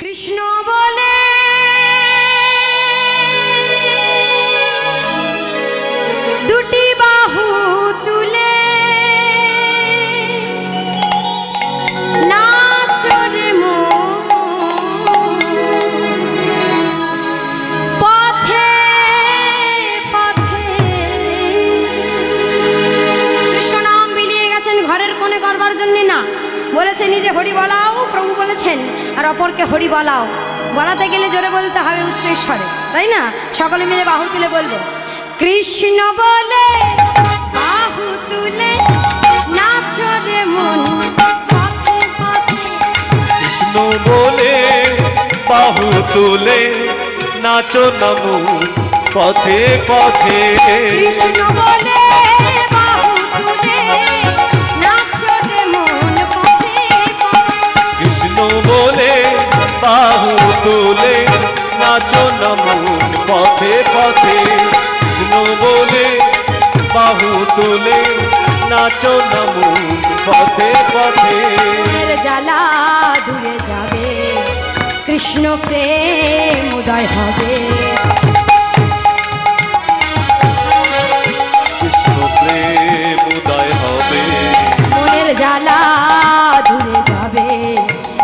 কৃষ্ণ বলে দুটি বাহু তুলে নাচো রে পথে পথে। কৃষ্ণ নাম বিলিয়ে গেছেন ঘরের কোণে করবার জন্য না, বলেছে নিজে হরি বলাও, প্রভু বলেছেন, আর অপরকে হরি বলাও। বলাতে গেলে জোরে বলতে হবে উচ্চ ঈশ্বরে, তাই না? সকলে মিলে বাহু তুলে বলবো, কৃষ্ণ বলে বাহু তুলে নাচো রে মন পথে পথে। কৃষ্ণ বলে বাহু তুলে নাচো নমো পথে পথে। কৃষ্ণ বলে বাহু তুলে নাচো রে মন পথে পথে। কৃষ্ণ বলে বাহু তুলে নাচো নমো পথে পথে। কৃষ্ণ বলে বাহু তুলে নাচো নমো পথে পথে। জ্বালা দূরে যাবে, কৃষ্ণ প্রেম উদয় হবে। কৃষ্ণ প্রেম উদয় হবে। মনের জ্বালা দূরে যাবে,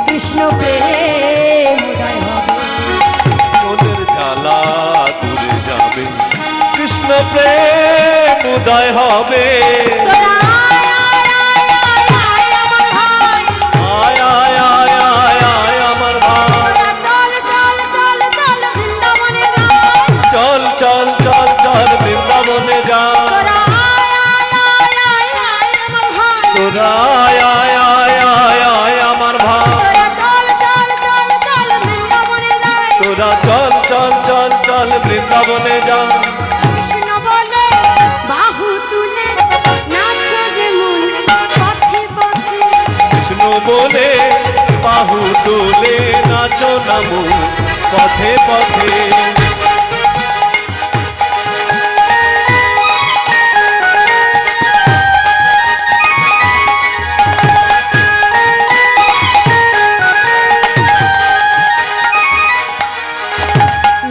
কৃষ্ণ প্রেম উদয় হবে। মনের জ্বালা দূরে যাবে, কৃষ্ণ প্রেম উদয় হবে। তোরা আয় আয় আয় আয় আয় আমার ভাই। আয় আয় আয় আয় আয় আমার ভাই। চল চল চল চল বৃন্দাবনে যাই। চল চল চল চল বৃন্দাবনে যা। তোরা আয় আয় আয় আয় আয় আমার ভাই। তোরা আয় আয় আয় আয় আয় আমার ভাই। তোরা চল চল চল চল বৃন্দাবনে যাই। তোরা চল চল চল চল বৃন্দাবনে যা। কৃষ্ণ বলে বাহু তুলে নাচো রে মন পথে পথে। কৃষ্ণ বলে বাহু তুলে নাচো নমো পথে পথে।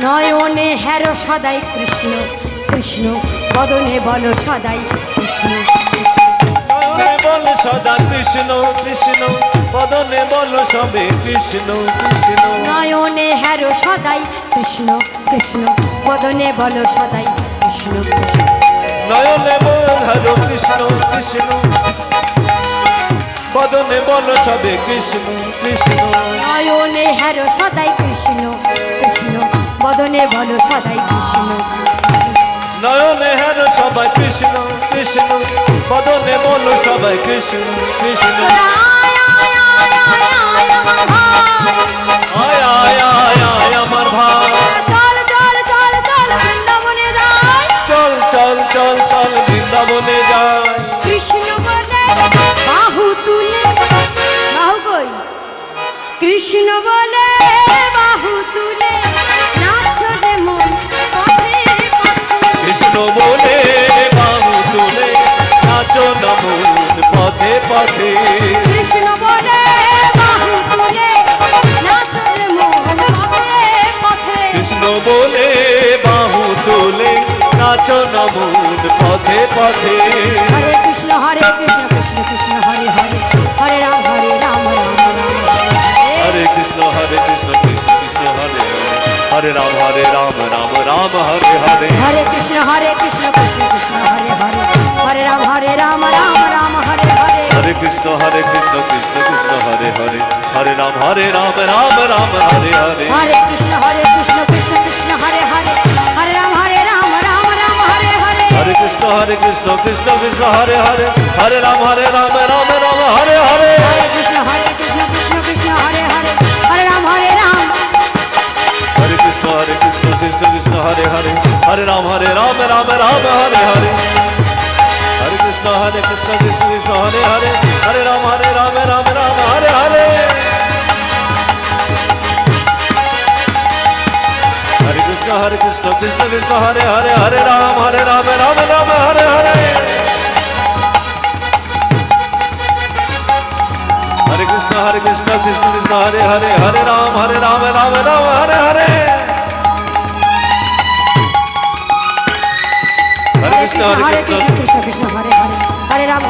নয়নে হেরো সদাই কৃষ্ণ কৃষ্ণ, বদনে বলো সদাই কৃষ্ণ কৃষ্ণ। নয়নে বল সদা কৃষ্ণ কৃষ্ণ, বদনে বল সবে কৃষ্ণ কৃষ্ণ। নয়নে হেরো সদাই কৃষ্ণ কৃষ্ণ, বদনে বলো সদাই কৃষ্ণ কৃষ্ণ। নয়নে বল হরো কৃষ্ণ কৃষ্ণ, বদনে বল সবে কৃষ্ণ কৃষ্ণ। নয়নে হেরো সদাই কৃষ্ণ কৃষ্ণ, বদনে বলো সদাই কৃষ্ণ কৃষ্ণ। নয়নে হের সবাই কৃষ্ণ কৃষ্ণ, বদনে বল সবাই কৃষ্ণ কৃষ্ণ। তোরা আয় আয় আয় আয় আয় আমার ভাই। আয় আয় আয় আয় আমার ভাই। চল চল চল চল বৃন্দাবনে যাই। চল চল চল চল বৃন্দাবনে যাই। কৃষ্ণ বলে বাহু তুলে, বাহু কই? কৃষ্ণ বলে বাহু তুলে নাচো রে মন পথে পথে। কৃষ্ণ বলে বাহু তুলে নাচো নমো পথে পথে। কৃষ্ণ বলে বাহু তুলে নাচো রে মন পথে পথে। কৃষ্ণ বলে বাহু তুলে নাচো নমো পথে পথে। হরে কৃষ্ণ কৃষ্ণ কৃষ্ণ হরে হরে, হরে রাম রাম রাম রাম হরে। হরে কৃষ্ণ কৃষ্ণ কৃষ্ণ হরে হরে, হরে রাম রাম রাম হরে হরে। হরে কৃষ্ণ কৃষ্ণ কৃষ্ণ হরে হরে, হরে রাম রাম রাম হরে হরে। হরে কৃষ্ণ কৃষ্ণ কৃষ্ণ হরে হরে, হরে রাম রাম রাম হরে হরে। হরে কৃষ্ণ কৃষ্ণ কৃষ্ণ হরে হরে, হরে রাম রাম রাম হরে হরে। হরে কৃষ্ণ কৃষ্ণ কৃষ্ণ হরে হরে, হরে রাম রাম রাম হরে হরে। হরে কৃষ্ণ কৃষ্ণ কৃষ্ণ হরে হরে, হরে রাম রাম। হরে কৃষ্ণ কৃষ্ণ হরে হরে, হরে রাম রাম রাম হরে হরে। হরে কৃষ্ণ কৃষ্ণ হরে হরে, হরে রাম রাম রাম হরে হরে। হরে কৃষ্ণ কৃষ্ণ হরে হরে, হরে Ram Ram Ram Hare Hare. Hare Krishna Krishna Krishna Hare Hare Hare Ram Ram Hare Hare Hare Krishna Krishna Krishna Hare Hare Hare Ram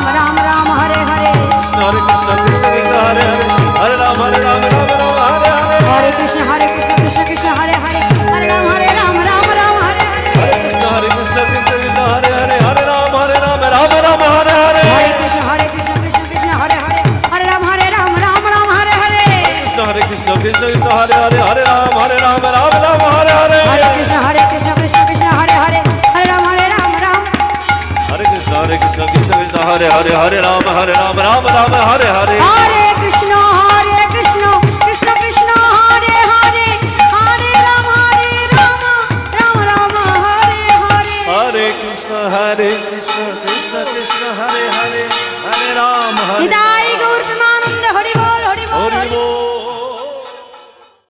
Ram Ram Hare Hare Hare Krishna Krishna Krishna Hare Hare Hare Ram Ram Hare Hare Hare Krishna Krishna Krishna Hare Hare Hare Ram Ram Hare Hare Hare Krishna Krishna Krishna Hare Hare Hare Ram Hare Hare Hare Krishna Krishna Krishna Hare Hare Hare Ram Hare Hare Hare Krishna Krishna Krishna Hare Hare Hare Ram Hare Hare Hare Krishna Krishna Krishna Hare Hare Hare Ram Hare Hare Krishna Krishna Krishna Hare Hare Hare Ram Hare Hare Hare Krishna